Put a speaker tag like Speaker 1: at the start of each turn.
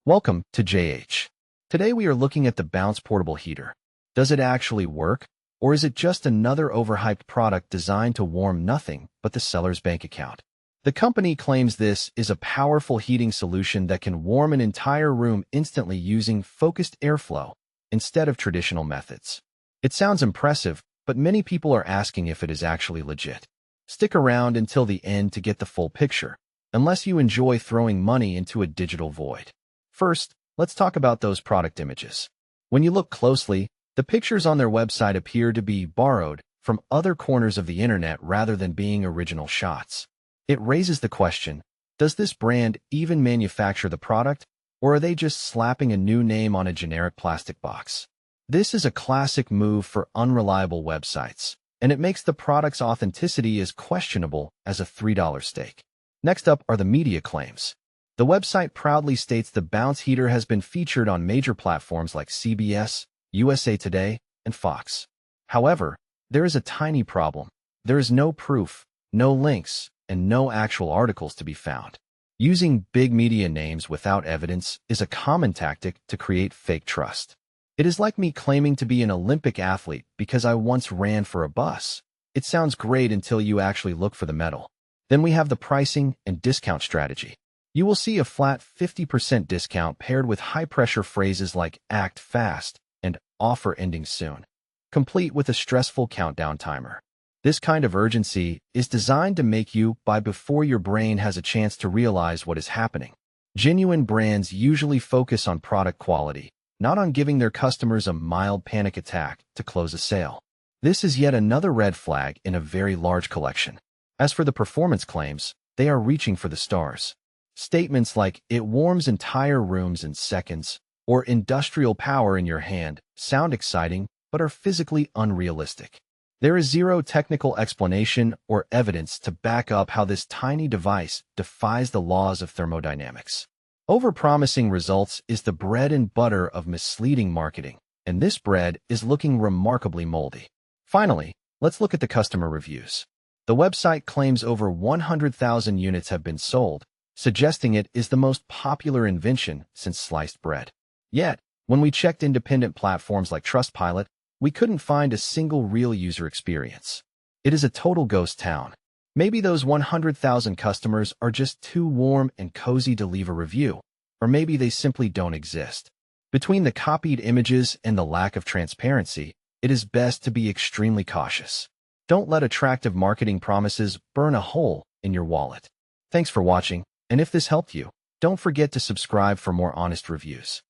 Speaker 1: Welcome to JH. Today we are looking at the Bounce portable heater. Does it actually work, or is it just another overhyped product designed to warm nothing but the seller's bank account? The company claims this is a powerful heating solution that can warm an entire room instantly using focused airflow instead of traditional methods. It sounds impressive, but many people are asking if it is actually legit. Stick around until the end to get the full picture, unless you enjoy throwing money into a digital void. First, let's talk about those product images. When you look closely, the pictures on their website appear to be borrowed from other corners of the internet rather than being original shots. It raises the question, does this brand even manufacture the product, or are they just slapping a new name on a generic plastic box? This is a classic move for unreliable websites, and it makes the product's authenticity as questionable as a $3 steak. Next up are the media claims. The website proudly states the Bounce heater has been featured on major platforms like CBS, USA Today, and Fox. However, there is a tiny problem. There is no proof, no links, and no actual articles to be found. Using big media names without evidence is a common tactic to create fake trust. It is like me claiming to be an Olympic athlete because I once ran for a bus. It sounds great until you actually look for the medal. Then we have the pricing and discount strategy. You will see a flat 50% discount paired with high-pressure phrases like act fast and offer ending soon, complete with a stressful countdown timer. This kind of urgency is designed to make you buy before your brain has a chance to realize what is happening. Genuine brands usually focus on product quality, not on giving their customers a mild panic attack to close a sale. This is yet another red flag in a very large collection. As for the performance claims, they are reaching for the stars. Statements like, "It warms entire rooms in seconds," or "industrial power in your hand" sound exciting, but are physically unrealistic. There is zero technical explanation or evidence to back up how this tiny device defies the laws of thermodynamics. Overpromising results is the bread and butter of misleading marketing, and this bread is looking remarkably moldy. Finally, let's look at the customer reviews. The website claims over 100,000 units have been sold, suggesting it is the most popular invention since sliced bread. Yet, when we checked independent platforms like Trustpilot, we couldn't find a single real user experience. It is a total ghost town. Maybe those 100,000 customers are just too warm and cozy to leave a review, or maybe they simply don't exist. Between the copied images and the lack of transparency, it is best to be extremely cautious. Don't let attractive marketing promises burn a hole in your wallet. Thanks for watching. And if this helped you, don't forget to subscribe for more honest reviews.